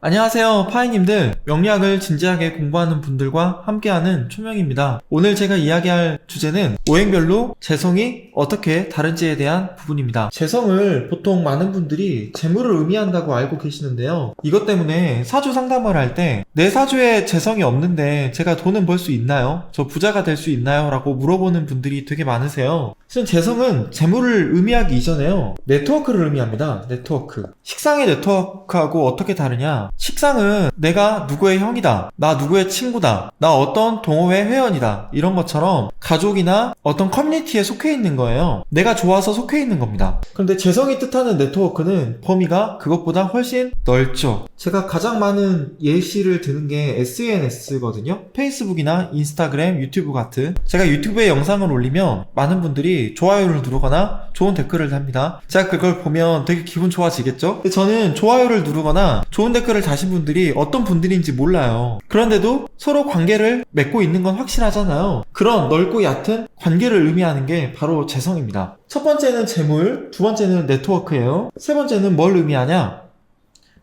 안녕하세요 파이님들, 명리학을 진지하게 공부하는 분들과 함께하는 초명입니다. 오늘 제가 이야기할 주제는 오행별로 재성이 어떻게 다른지에 대한 부분입니다. 재성을 보통 많은 분들이 재물을 의미한다고 알고 계시는데요, 이것 때문에 사주 상담을 할 때 내 사주에 재성이 없는데 제가 돈은 벌 수 있나요? 저 부자가 될 수 있나요? 라고 물어보는 분들이 되게 많으세요. 실은 재성은 재물을 의미하기 이전에요, 네트워크를 의미합니다. 네트워크. 식상의 네트워크하고 어떻게 다르냐? 식상은 내가 누구의 형이다, 나 누구의 친구다, 나 어떤 동호회 회원이다, 이런 것처럼 가족이나 어떤 커뮤니티에 속해 있는 거예요. 내가 좋아서 속해 있는 겁니다. 그런데 재성이 뜻하는 네트워크는 범위가 그것보다 훨씬 넓죠. 제가 가장 많은 예시를 드는 게 SNS거든요. 페이스북이나 인스타그램, 유튜브 같은. 제가 유튜브에 영상을 올리면 많은 분들이 좋아요를 누르거나 좋은 댓글을 답니다. 제가 그걸 보면 되게 기분 좋아지겠죠? 근데 저는 좋아요를 누르거나 좋은 댓글을 다신 분들이 어떤 분들인지 몰라요. 그런데도 서로 관계를 맺고 있는 건 확실하잖아요. 그런 넓고 얕은 관계를 의미하는 게 바로 재성입니다. 첫 번째는 재물, 두 번째는 네트워크예요. 세 번째는 뭘 의미하냐?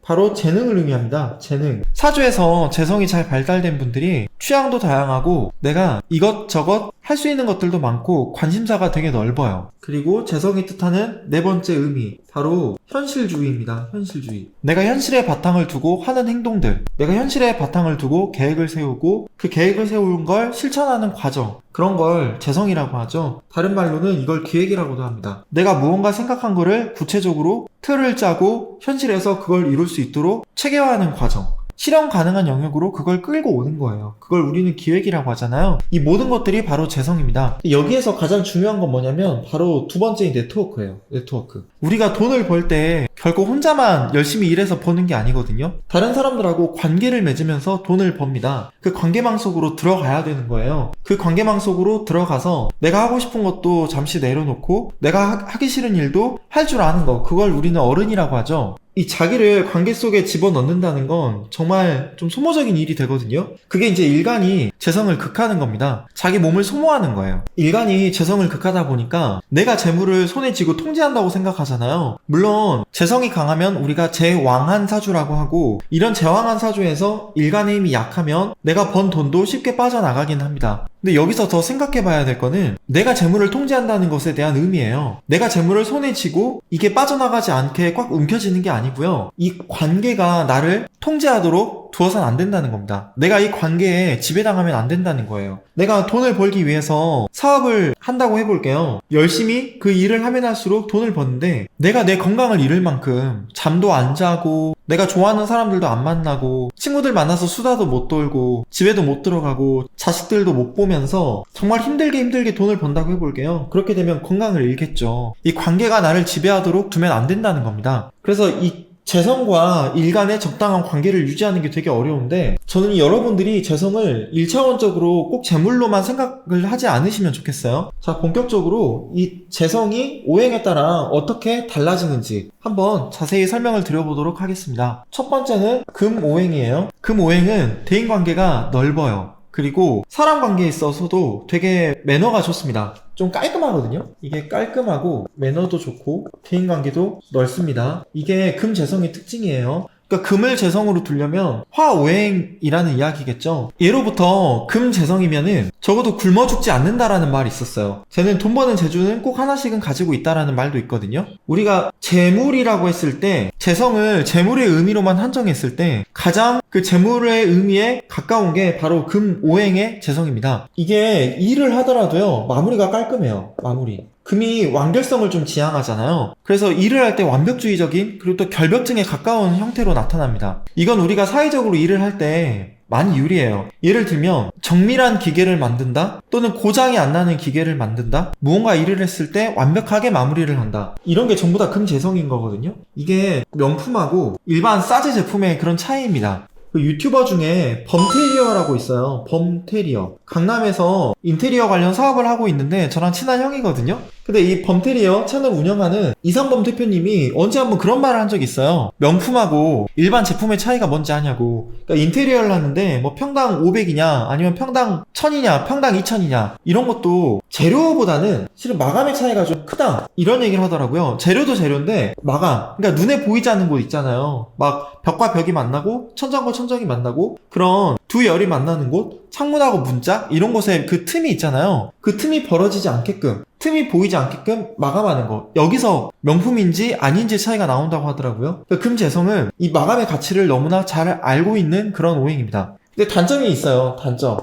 바로 재능을 의미합니다. 재능. 사주에서 재성이 잘 발달된 분들이 취향도 다양하고 내가 이것저것 할 수 있는 것들도 많고 관심사가 되게 넓어요. 그리고 재성이 뜻하는 네 번째 의미, 바로 현실주의입니다. 현실주의. 내가 현실에 바탕을 두고 하는 행동들, 내가 현실에 바탕을 두고 계획을 세우고 그 계획을 세운 걸 실천하는 과정, 그런 걸 재성이라고 하죠. 다른 말로는 이걸 기획이라고도 합니다. 내가 무언가 생각한 거를 구체적으로 틀을 짜고 현실에서 그걸 이룰 수 있도록 체계화하는 과정, 실현 가능한 영역으로 그걸 끌고 오는 거예요. 그걸 우리는 기획이라고 하잖아요. 이 모든 것들이 바로 재성입니다. 여기에서 가장 중요한 건 뭐냐면 바로 두 번째인 네트워크예요. 네트워크. 우리가 돈을 벌 때 결국 혼자만 열심히 일해서 버는 게 아니거든요. 다른 사람들하고 관계를 맺으면서 돈을 법니다. 그 관계망 속으로 들어가야 되는 거예요. 그 관계망 속으로 들어가서 내가 하고 싶은 것도 잠시 내려놓고 내가 하기 싫은 일도 할 줄 아는 거, 그걸 우리는 어른이라고 하죠. 이 자기를 관계 속에 집어넣는다는 건 정말 좀 소모적인 일이 되거든요. 그게 이제 일간이 재성을 극하는 겁니다. 자기 몸을 소모하는 거예요. 일간이 재성을 극하다 보니까 내가 재물을 손에 쥐고 통제한다고 생각하잖아요. 물론 재성이 강하면 우리가 제왕한 사주라고 하고, 이런 제왕한 사주에서 일간의 힘이 약하면 내가 번 돈도 쉽게 빠져나가긴 합니다. 근데 여기서 더 생각해 봐야 될 거는 내가 재물을 통제한다는 것에 대한 의미예요. 내가 재물을 손에 쥐고 이게 빠져나가지 않게 꽉 움켜쥐는 게 아니고요, 이 관계가 나를 통제하도록 두어서는 안 된다는 겁니다. 내가 이 관계에 지배당하면 안 된다는 거예요. 내가 돈을 벌기 위해서 사업을 한다고 해볼게요. 열심히 그 일을 하면 할수록 돈을 버는데 내가 내 건강을 잃을 만큼 잠도 안 자고 내가 좋아하는 사람들도 안 만나고 친구들 만나서 수다도 못 떨고 집에도 못 들어가고 자식들도 못 보면서 정말 힘들게 돈을 번다고 해볼게요. 그렇게 되면 건강을 잃겠죠. 이 관계가 나를 지배하도록 두면 안 된다는 겁니다. 그래서 이 재성과 일간의 적당한 관계를 유지하는 게 되게 어려운데, 저는 여러분들이 재성을 1차원적으로 꼭 재물로만 생각을 하지 않으시면 좋겠어요. 자, 본격적으로 이 재성이 오행에 따라 어떻게 달라지는지 한번 자세히 설명을 드려보도록 하겠습니다. 첫 번째는 금오행이에요. 금오행은 대인관계가 넓어요. 그리고 사람 관계에 있어서도 되게 매너가 좋습니다. 좀 깔끔하거든요. 이게 깔끔하고 매너도 좋고 대인관계도 넓습니다. 이게 금재성의 특징이에요. 그러니까 금을 재성으로 두려면 화오행이라는 이야기겠죠. 예로부터 금재성이면은 적어도 굶어 죽지 않는다라는 말이 있었어요. 쟤는 돈 버는 재주는 꼭 하나씩은 가지고 있다라는 말도 있거든요. 우리가 재물이라고 했을 때, 재성을 재물의 의미로만 한정했을 때 가장 그 재물의 의미에 가까운 게 바로 금오행의 재성입니다. 이게 일을 하더라도요, 마무리가 깔끔해요. 마무리. 금이 완결성을 좀 지향하잖아요. 그래서 일을 할 때 완벽주의적인, 그리고 또 결벽증에 가까운 형태로 나타납니다. 이건 우리가 사회적으로 일을 할 때 많이 유리해요. 예를 들면 정밀한 기계를 만든다, 또는 고장이 안 나는 기계를 만든다, 무언가 일을 했을 때 완벽하게 마무리를 한다, 이런 게 전부 다 금재성인 거거든요. 이게 명품하고 일반 싸제 제품의 그런 차이입니다. 그 유튜버 중에 범테리어라고 있어요. 범테리어. 강남에서 인테리어 관련 사업을 하고 있는데 저랑 친한 형이거든요. 근데 이 범테리어 채널 운영하는 이상범 대표님이 언제 한번 그런 말을 한 적이 있어요. 명품하고 일반 제품의 차이가 뭔지 아냐고. 그러니까 인테리어를 하는데 뭐 평당 500이냐 아니면 평당 1000이냐 평당 2000이냐 이런 것도 재료보다는 실은 마감의 차이가 좀 크다 이런 얘기를 하더라고요. 재료도 재료인데 마감, 그러니까 눈에 보이지 않는 곳 있잖아요. 막 벽과 벽이 만나고 천장과 천장이 만나고 그런 두 열이 만나는 곳, 창문하고 문짝 이런 곳에 그 틈이 있잖아요. 그 틈이 벌어지지 않게끔, 틈이 보이지 않게끔 마감하는 거. 여기서 명품인지 아닌지 차이가 나온다고 하더라고요. 그러니까 금재성은 이 마감의 가치를 너무나 잘 알고 있는 그런 오행입니다. 근데 단점이 있어요. 단점.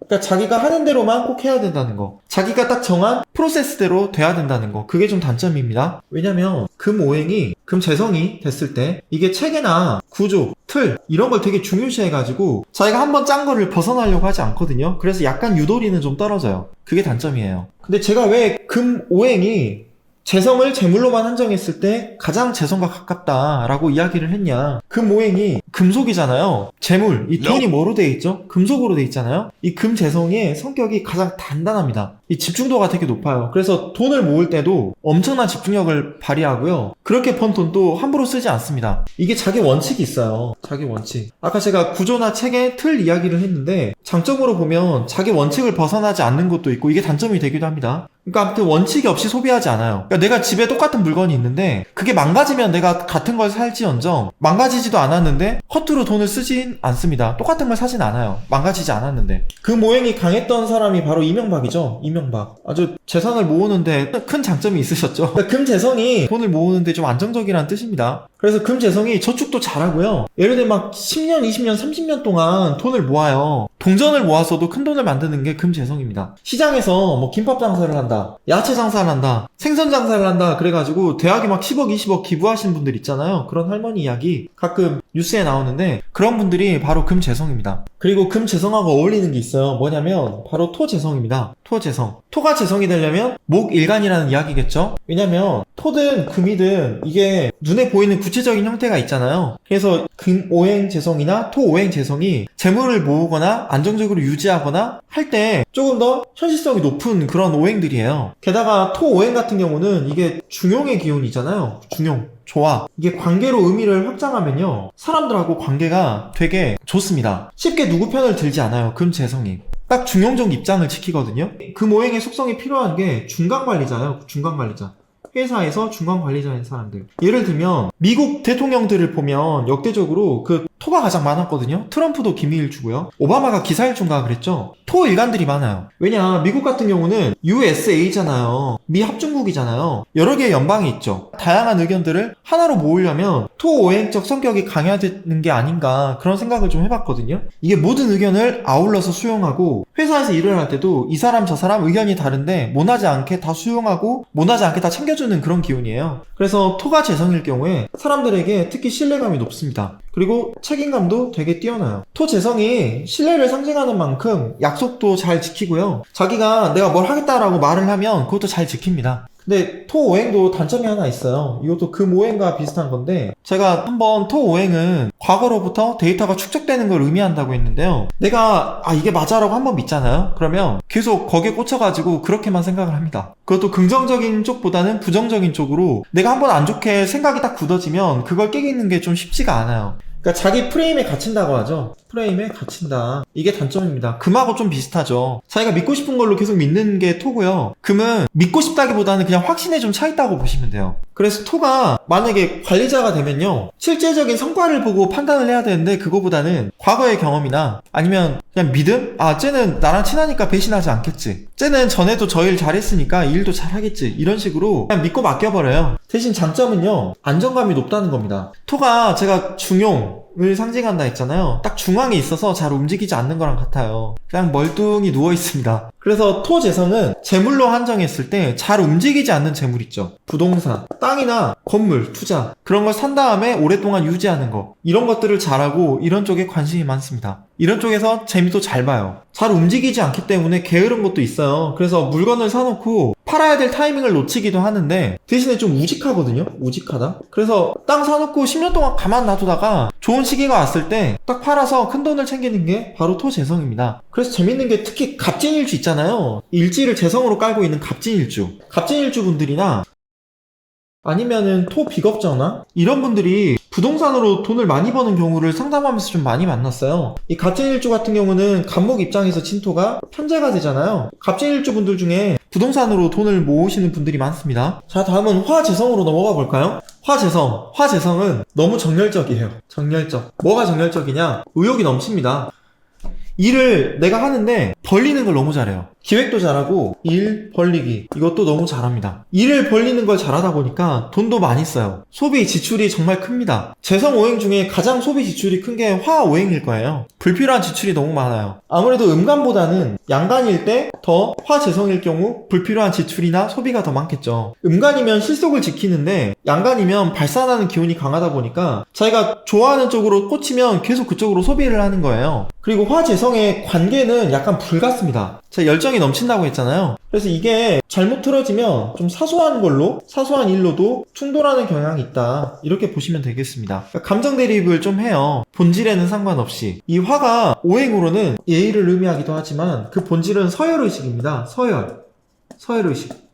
그러니까 자기가 하는 대로만 꼭 해야 된다는 거. 자기가 딱 정한 프로세스대로 돼야 된다는 거. 그게 좀 단점입니다. 왜냐면 금오행이, 금재성이 됐을 때 이게 체계나 구조, 틀 이런 걸 되게 중요시해가지고 자기가 한번 짠 거를 벗어나려고 하지 않거든요. 그래서 약간 유도리는 좀 떨어져요. 그게 단점이에요. 근데 제가 왜 금오행이 재성을 재물로만 한정했을 때 가장 재성과 가깝다라고 이야기를 했냐. 금오행이 금속이잖아요. 재물, 이 돈이 뭐로 돼 있죠? 금속으로 돼 있잖아요. 이 금재성의 성격이 가장 단단합니다. 이 집중도가 되게 높아요. 그래서 돈을 모을 때도 엄청난 집중력을 발휘하고요. 그렇게 번 돈도 함부로 쓰지 않습니다. 이게 자기 원칙이 있어요. 자기 원칙. 아까 제가 구조나 체계, 틀 이야기를 했는데 장점으로 보면 자기 원칙을 벗어나지 않는 것도 있고 이게 단점이 되기도 합니다. 그러니까 아무튼 원칙이 없이 소비하지 않아요. 그러니까 내가 집에 똑같은 물건이 있는데 그게 망가지면 내가 같은 걸 살지언정 망가지지도 않았는데 허투루 돈을 쓰진 않습니다. 똑같은 걸 사진 않아요. 망가지지 않았는데. 그 모행이 강했던 사람이 바로 이명박이죠. 이명박. 아주 재산을 모으는데 큰 장점이 있으셨죠. 그러니까 금재성이 돈을 모으는데 좀 안정적이라는 뜻입니다. 그래서 금재성이 저축도 잘하고요. 예를 들면 막 10년, 20년, 30년 동안 돈을 모아요. 동전을 모았어도 큰 돈을 만드는 게 금재성입니다. 시장에서 뭐 김밥 장사를 한다, 야채 장사를 한다, 생선 장사를 한다 그래가지고 대학에 막 10억, 20억 기부하신 분들 있잖아요. 그런 할머니 이야기 가끔 뉴스에 나오는데 그런 분들이 바로 금재성입니다. 그리고 금재성하고 어울리는 게 있어요. 뭐냐면 바로 토재성입니다. 토재성. 토가 재성이 되려면 목일간이라는 이야기겠죠? 왜냐면 토든 금이든 이게 눈에 보이는 구체적인 형태가 있잖아요. 그래서 금오행 재성이나 토오행 재성이 재물을 모으거나 안정적으로 유지하거나 할 때 조금 더 현실성이 높은 그런 오행들이에요. 게다가 토오행 같은 경우는 이게 중용의 기운이잖아요. 중용. 좋아. 이게 관계로 의미를 확장하면요. 사람들하고 관계가 되게 좋습니다. 쉽게 누구 편을 들지 않아요. 금재성이. 딱 중용적 입장을 지키거든요. 금오행의 속성이 필요한 게 중간관리자예요. 중간관리자. 회사에서 중간관리자인 사람들. 예를 들면 미국 대통령들을 보면 역대적으로 그 토가 가장 많았거든요. 트럼프도 김일주고요. 오바마가 기사일주인가 그랬죠. 토 일간들이 많아요. 왜냐, 미국 같은 경우는 USA잖아요. 미 합중국이잖아요. 여러 개의 연방이 있죠. 다양한 의견들을 하나로 모으려면 토오행적 성격이 강해야 되는 게 아닌가 그런 생각을 좀 해봤거든요. 이게 모든 의견을 아울러서 수용하고 회사에서 일을 할 때도 이 사람 저 사람 의견이 다른데 모나지 않게 다 수용하고 모나지 않게 다 챙겨주는 그런 기운이에요. 그래서 토가 재성일 경우에 사람들에게 특히 신뢰감이 높습니다. 그리고 책임감도 되게 뛰어나요. 토재성이 신뢰를 상징하는 만큼 약속도 잘 지키고요. 자기가 내가 뭘 하겠다라고 말을 하면 그것도 잘 지킵니다. 근데 토오행도 단점이 하나 있어요. 이것도 금오행과 비슷한 건데 제가 한번 토오행은 과거로부터 데이터가 축적되는 걸 의미한다고 했는데요. 내가 이게 맞아라고 한번 믿잖아요. 그러면 계속 거기에 꽂혀가지고 그렇게만 생각을 합니다. 그것도 긍정적인 쪽보다는 부정적인 쪽으로 내가 한번 안 좋게 생각이 딱 굳어지면 그걸 깨기는 게 좀 쉽지가 않아요. 그러니까 자기 프레임에 갇힌다고 하죠. 프레임에 갇힌다. 이게 단점입니다. 금하고 좀 비슷하죠. 자기가 믿고 싶은 걸로 계속 믿는 게 토고요. 금은 믿고 싶다기보다는 그냥 확신에 좀 차있다고 보시면 돼요. 그래서 토가 만약에 관리자가 되면요, 실제적인 성과를 보고 판단을 해야 되는데 그거보다는 과거의 경험이나 아니면 그냥 믿음? 쟤는 나랑 친하니까 배신하지 않겠지. 쟤는 전에도 저 일 잘했으니까 이 일도 잘하겠지. 이런 식으로 그냥 믿고 맡겨버려요. 대신 장점은요, 안정감이 높다는 겁니다. 토가 제가 중용을 상징한다 했잖아요. 딱 중앙에 있어서 잘 움직이지 않는 거랑 같아요. 그냥 멀뚱히 누워있습니다. 그래서 토재성은 재물로 한정했을 때 잘 움직이지 않는 재물 있죠. 부동산, 땅이나 건물, 투자 그런 걸 산 다음에 오랫동안 유지하는 거, 이런 것들을 잘하고 이런 쪽에 관심이 많습니다. 이런 쪽에서 재미도 잘 봐요. 잘 움직이지 않기 때문에 게으른 것도 있어요. 그래서 물건을 사놓고 팔아야 될 타이밍을 놓치기도 하는데 대신에 좀 우직하거든요. 우직하다. 그래서 땅 사놓고 10년 동안 가만 놔두다가 좋은 시기가 왔을 때 딱 팔아서 큰 돈을 챙기는 게 바로 토재성입니다. 그래서 재밌는 게 특히 갑진일주 있잖아요. 일지를 재성으로 깔고 있는 갑진일주. 갑진일주 분들이나 아니면은 토비겁자나 이런 분들이 부동산으로 돈을 많이 버는 경우를 상담하면서 좀 많이 만났어요. 이 갑진일주 같은 경우는 갑목 입장에서 진토가 편제가 되잖아요. 갑진일주 분들 중에 부동산으로 돈을 모으시는 분들이 많습니다. 자, 다음은 화재성으로 넘어가 볼까요? 화재성은 너무 정열적이에요. 정열적. 뭐가 정열적이냐? 의욕이 넘칩니다. 일을 내가 하는데 벌리는 걸 너무 잘해요. 기획도 잘하고 일 벌리기 이것도 너무 잘합니다. 일을 벌리는 걸 잘하다 보니까 돈도 많이 써요. 소비 지출이 정말 큽니다. 재성 오행 중에 가장 소비 지출이 큰 게 화 오행일 거예요. 불필요한 지출이 너무 많아요. 아무래도 음간보다는 양간일 때 더 화재성일 경우 불필요한 지출이나 소비가 더 많겠죠. 음간이면 실속을 지키는데 양간이면 발산하는 기운이 강하다 보니까 자기가 좋아하는 쪽으로 꽂히면 계속 그쪽으로 소비를 하는 거예요. 그리고 화재성의 관계는 약간 불같습니다. 제가 열정이 넘친다고 했잖아요. 그래서 이게 잘못 틀어지면 좀 사소한 일로도 충돌하는 경향이 있다. 이렇게 보시면 되겠습니다. 그러니까 감정 대립을 좀 해요. 본질에는 상관없이. 이 화가 오행으로는 예의를 의미하기도 하지만 그 본질은 서열의식입니다. 서열의식.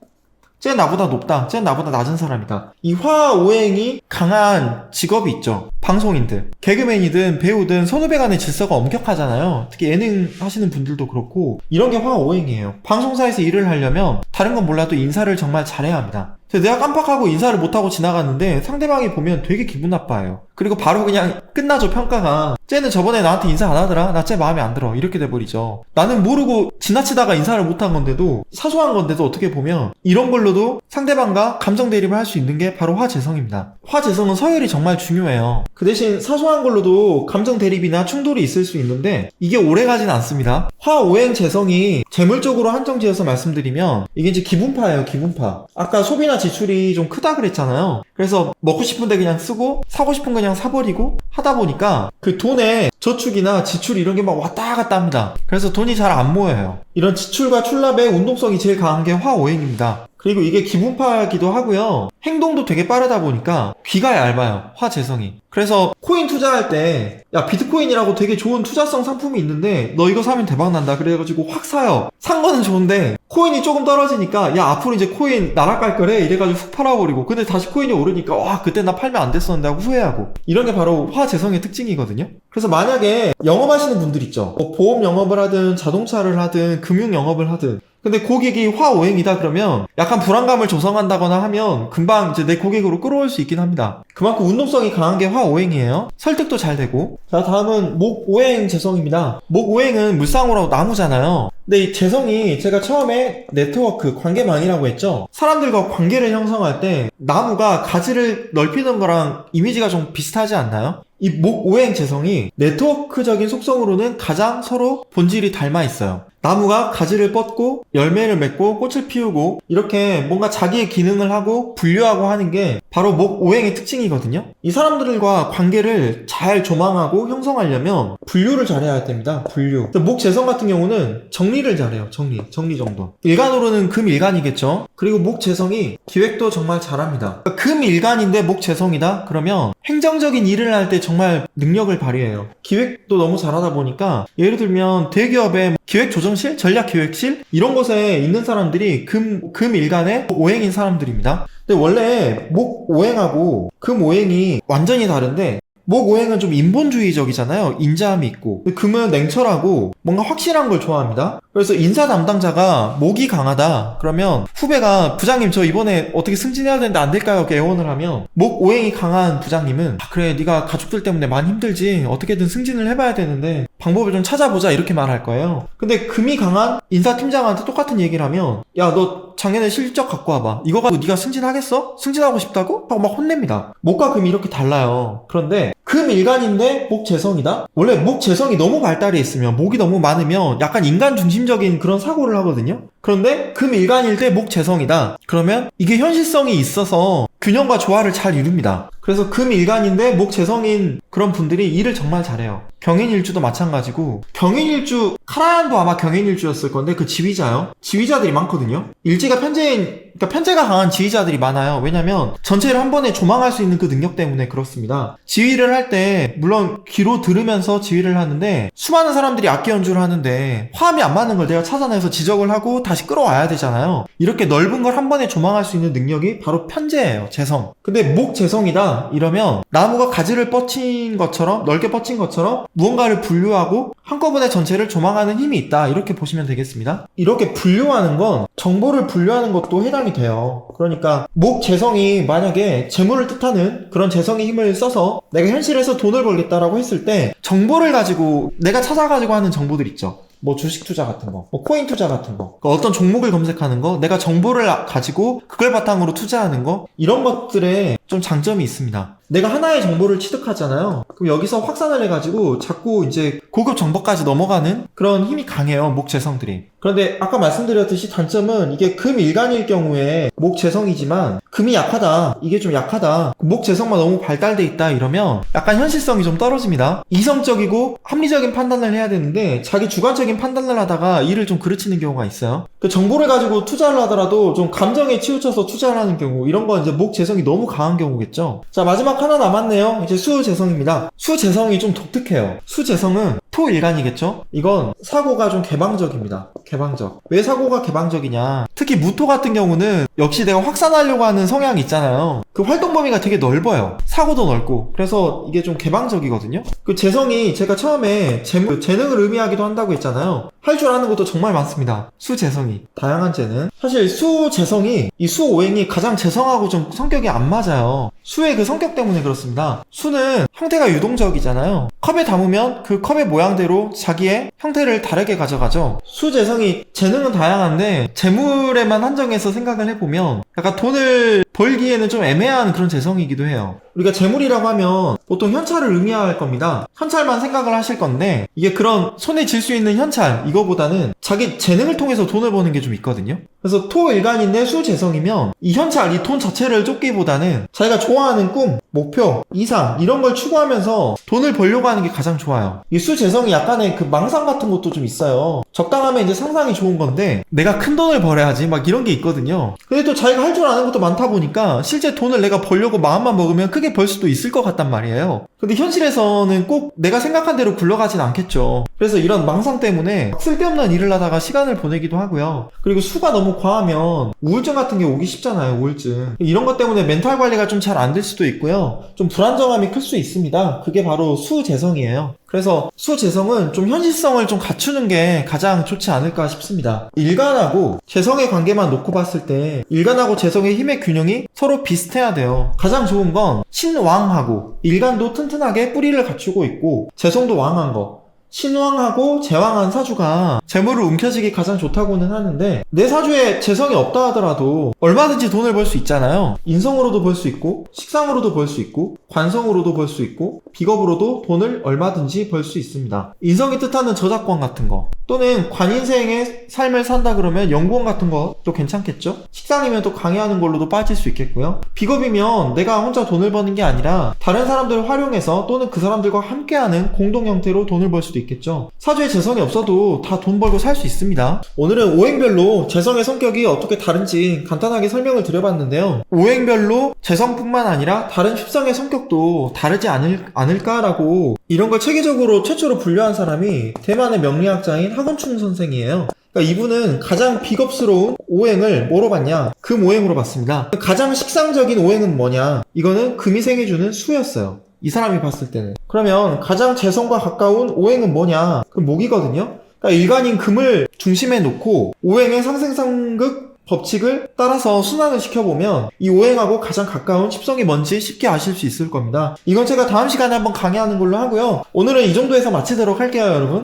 쟤 나보다 높다. 쟤 나보다 낮은 사람이다. 이 화오행이 강한 직업이 있죠. 방송인들. 개그맨이든 배우든 선후배 간의 질서가 엄격하잖아요. 특히 예능 하시는 분들도 그렇고 이런 게 화오행이에요. 방송사에서 일을 하려면 다른 건 몰라도 인사를 정말 잘해야 합니다. 내가 깜빡하고 인사를 못하고 지나갔는데 상대방이 보면 되게 기분 나빠해요. 그리고 바로 그냥 끝나죠, 평가가. 쟤는 저번에 나한테 인사 안 하더라? 나 쟤 마음에 안 들어. 이렇게 돼버리죠. 나는 모르고 지나치다가 인사를 못한 건데도, 사소한 건데도 어떻게 보면 이런 걸로도 상대방과 감정 대립을 할 수 있는 게 바로 화재성입니다. 화재성은 서열이 정말 중요해요. 그 대신 사소한 걸로도 감정 대립이나 충돌이 있을 수 있는데 이게 오래 가진 않습니다. 화오행 재성이 재물적으로 한정지어서 말씀드리면 이게 이제 기분파예요, 기분파. 아까 소비나 지출이 좀 크다 그랬잖아요. 그래서 먹고 싶은데 그냥 쓰고 사고 싶은 거 그냥 사버리고 하다 보니까 그 돈에 저축이나 지출 이런 게 막 왔다 갔다 합니다. 그래서 돈이 잘 안 모여요. 이런 지출과 출납의 운동성이 제일 강한 게 화오행입니다. 그리고 이게 기분파이기도 하고요. 행동도 되게 빠르다 보니까 귀가 얇아요. 화재성이. 그래서 코인 투자할 때 야, 비트코인이라고 되게 좋은 투자성 상품이 있는데 너 이거 사면 대박난다. 그래가지고 확 사요. 산 거는 좋은데 코인이 조금 떨어지니까 야, 앞으로 이제 코인 날아갈 거래 이래가지고 훅 팔아버리고 근데 다시 코인이 오르니까 와, 그때 나 팔면 안 됐었는데 하고 후회하고. 이런 게 바로 화재성의 특징이거든요. 그래서 만약에 영업하시는 분들 있죠. 뭐 보험 영업을 하든 자동차를 하든 금융 영업을 하든 근데 고객이 화오행이다 그러면 약간 불안감을 조성한다거나 하면 금방 이제 내 고객으로 끌어올 수 있긴 합니다. 그만큼 운동성이 강한 게 화오행이에요. 설득도 잘 되고. 자, 다음은 목오행 재성입니다. 목오행은 물상으로 나무잖아요. 근데 이 재성이 제가 처음에 네트워크, 관계망이라고 했죠. 사람들과 관계를 형성할 때 나무가 가지를 넓히는 거랑 이미지가 좀 비슷하지 않나요? 이 목오행 재성이 네트워크적인 속성으로는 가장 서로 본질이 닮아 있어요. 나무가 가지를 뻗고 열매를 맺고 꽃을 피우고 이렇게 뭔가 자기의 기능을 하고 분류하고 하는 게 바로 목오행의 특징이거든요. 이 사람들과 관계를 잘 조망하고 형성하려면 분류를 잘해야 됩니다. 분류. 목재성 같은 경우는 정리를 잘해요. 정리 정도. 일간으로는 금일간이겠죠. 그리고 목재성이 기획도 정말 잘합니다. 금일간인데 목재성이다? 그러면 행정적인 일을 할 때 정말 능력을 발휘해요. 기획도 너무 잘하다 보니까 예를 들면 대기업의 기획조정실, 전략기획실 이런 곳에 있는 사람들이 금일간의 오행인 사람들입니다. 근데 원래 목오행하고 금오행이 완전히 다른데 목오행은 좀 인본주의적이잖아요. 인자함이 있고. 금은 냉철하고 뭔가 확실한 걸 좋아합니다. 그래서 인사 담당자가 목이 강하다 그러면 후배가 부장님 저 이번에 어떻게 승진해야 되는데 안 될까요? 이렇게 애원을 하면 목오행이 강한 부장님은 그래 네가 가족들 때문에 많이 힘들지 어떻게든 승진을 해봐야 되는데 방법을 좀 찾아보자 이렇게 말할 거예요. 근데 금이 강한 인사팀장한테 똑같은 얘기를 하면 야 너 작년에 실적 갖고 와봐. 이거 가지고 네가 승진하겠어? 승진하고 싶다고? 하고 막 혼냅니다. 목과 금이 이렇게 달라요. 그런데 금일간인데 목재성이다? 원래 목재성이 너무 발달해 있으면, 목이 너무 많으면 약간 인간 중심적인 그런 사고를 하거든요? 그런데 금일간일 때 목재성이다. 그러면 이게 현실성이 있어서 균형과 조화를 잘 이룹니다. 그래서 금일간인데 목재성인 그런 분들이 일을 정말 잘해요. 경인일주도 마찬가지고, 경인일주, 카라얀도 아마 경인일주였을 건데 그 지휘자요? 지휘자들이 많거든요? 일지가 그러니까 편재가 강한 지휘자들이 많아요. 왜냐면 전체를 한 번에 조망할 수 있는 그 능력 때문에 그렇습니다. 지휘를 할 때 물론 귀로 들으면서 지휘를 하는데, 수많은 사람들이 악기 연주를 하는데 화음이 안 맞는 걸 내가 찾아내서 지적을 하고 다시 끌어와야 되잖아요. 이렇게 넓은 걸 한 번에 조망할 수 있는 능력이 바로 편재예요. 재성. 근데 목재성이다 이러면 나무가 가지를 뻗친 것처럼, 넓게 뻗친 것처럼 무언가를 분류하고 한꺼번에 전체를 조망하는 힘이 있다, 이렇게 보시면 되겠습니다. 이렇게 분류하는 건 정보를 분류하는 것도 해당이 돼요. 그러니까 목재성이 만약에 재물을 뜻하는 그런 재성의 힘을 써서 내가 현실에서 돈을 벌겠다라고 했을 때, 정보를 가지고 내가 찾아가지고 하는 정보들 있죠. 뭐 주식 투자 같은 거, 뭐 코인 투자 같은 거, 그러니까 어떤 종목을 검색하는 거, 내가 정보를 가지고 그걸 바탕으로 투자하는 거, 이런 것들에 좀 장점이 있습니다. 내가 하나의 정보를 취득하잖아요. 그럼 여기서 확산을 해가지고 자꾸 이제 고급 정보까지 넘어가는 그런 힘이 강해요, 목재성들이. 그런데 아까 말씀드렸듯이 단점은, 이게 금일간일 경우에 목재성이지만 금이 약하다, 이게 좀 약하다, 목재성만 너무 발달돼 있다 이러면 약간 현실성이 좀 떨어집니다. 이성적이고 합리적인 판단을 해야 되는데 자기 주관적인 판단을 하다가 일을 좀 그르치는 경우가 있어요. 그 정보를 가지고 투자를 하더라도 좀 감정에 치우쳐서 투자를 하는 경우, 이런 건 이제 목재성이 너무 강한 경우겠죠. 자, 마지막 하나 남았네요. 이제 수재성입니다. 수재성이 좀 독특해요. 수재성은 토일간이겠죠? 이건 사고가 좀 개방적입니다. 개방적. 왜 사고가 개방적이냐? 특히 무토 같은 경우는 역시 내가 확산하려고 하는 성향이 있잖아요. 그 활동 범위가 되게 넓어요. 사고도 넓고. 그래서 이게 좀 개방적이거든요. 그 재성이, 제가 처음에 재능을 의미하기도 한다고 했잖아요. 할 줄 아는 것도 정말 많습니다. 수재성이. 다양한 재능. 사실 수재성이, 이 수오행이 가장 재성하고 좀 성격이 안 맞아요. 수의 그 성격 때문에 그렇습니다. 수는 형태가 유동적이잖아요. 컵에 담으면 그 컵의 모양대로 자기의 형태를 다르게 가져가죠. 수재성이 재능은 다양한데 재물에만 한정해서 생각을 해보면 약간 돈을 벌기에는 좀 애매한 그런 재성이기도 해요. 우리가 재물이라고 하면 보통 현찰을 의미할 겁니다. 현찰만 생각을 하실 건데, 이게 그런 손에 쥘 수 있는 현찰, 이거보다는 자기 재능을 통해서 돈을 버는 게 좀 있거든요. 그래서 토일간인데 수재성이면 이 현찰, 이 돈 자체를 쫓기보다는 자기가 좋아하는 꿈, 목표, 이상, 이런 걸 추구하면서 돈을 벌려고 하는 게 가장 좋아요. 이 수재성이 약간의 그 망상 같은 것도 좀 있어요. 적당하면 이제 상상이 좋은 건데, 내가 큰 돈을 벌어야지 막 이런 게 있거든요. 근데 또 자기가 할 줄 아는 것도 많다 보니까 실제 돈을 내가 벌려고 마음만 먹으면 크게 벌 수도 있을 것 같단 말이에요. 근데 현실에서는 꼭 내가 생각한 대로 굴러가진 않겠죠. 그래서 이런 망상 때문에 쓸데없는 일을 하다가 시간을 보내기도 하고요. 그리고 수가 너무 과하면 우울증 같은 게 오기 쉽잖아요. 우울증. 이런 것 때문에 멘탈 관리가 좀 잘 안 될 수도 있고요. 좀 불안정함이 클 수 있습니다. 그게 바로 수재성이에요. 그래서 수재성은 좀 현실성을 좀 갖추는 게 가장 좋지 않을까 싶습니다. 일간하고 재성의 관계만 놓고 봤을 때 일간하고 재성의 힘의 균형이 서로 비슷해야 돼요. 가장 좋은 건 신왕하고, 일간도 튼튼하게 뿌리를 갖추고 있고 재성도 왕한 거, 신왕하고 재왕한 사주가 재물을 움켜쥐기 가장 좋다고는 하는데, 내 사주에 재성이 없다 하더라도 얼마든지 돈을 벌 수 있잖아요. 인성으로도 벌 수 있고, 식상으로도 벌 수 있고, 관성으로도 벌 수 있고, 비겁으로도 돈을 얼마든지 벌 수 있습니다. 인성이 뜻하는 저작권 같은 거, 또는 관인생의 삶을 산다 그러면 연구원 같은 것도 괜찮겠죠? 식상이면 또 강의하는 걸로도 빠질 수 있겠고요. 비겁이면 내가 혼자 돈을 버는 게 아니라 다른 사람들을 활용해서, 또는 그 사람들과 함께하는 공동 형태로 돈을 벌 수도 있겠죠. 사주에 재성이 없어도 다 돈 벌고 살 수 있습니다. 오늘은 오행별로 재성의 성격이 어떻게 다른지 간단하게 설명을 드려봤는데요. 오행별로 재성뿐만 아니라 다른 휩성의 성격도 다르지 않을까라고, 이런 걸 체계적으로 최초로 분류한 사람이 대만의 명리학자인 하건충 선생이에요. 그러니까 이분은 가장 비겁스러운 오행을 뭐로 봤냐? 금 오행으로 봤습니다. 가장 식상적인 오행은 뭐냐? 이거는 금이 생해주는 수였어요. 이 사람이 봤을 때는. 그러면 가장 재성과 가까운 오행은 뭐냐? 그 목이거든요. 그러니까 일간인 금을 중심에 놓고 오행의 상생상극 법칙을 따라서 순환을 시켜보면 이 오행하고 가장 가까운 십성이 뭔지 쉽게 아실 수 있을 겁니다. 이건 제가 다음 시간에 한번 강의하는 걸로 하고요. 오늘은 이 정도에서 마치도록 할게요, 여러분.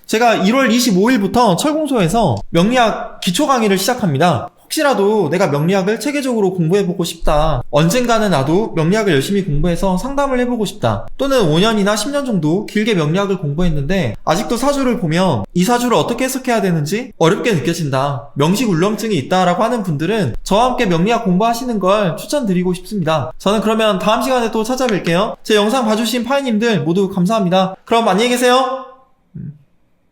제가 1월 25일부터 철공소에서 명리학 기초 강의를 시작합니다. 혹시라도 내가 명리학을 체계적으로 공부해보고 싶다. 언젠가는 나도 명리학을 열심히 공부해서 상담을 해보고 싶다. 또는 5년이나 10년 정도 길게 명리학을 공부했는데 아직도 사주를 보면 이 사주를 어떻게 해석해야 되는지 어렵게 느껴진다. 명식 울렁증이 있다라고 하는 분들은 저와 함께 명리학 공부하시는 걸 추천드리고 싶습니다. 저는 그러면 다음 시간에 또 찾아뵐게요. 제 영상 봐주신 파이님들 모두 감사합니다. 그럼 안녕히 계세요.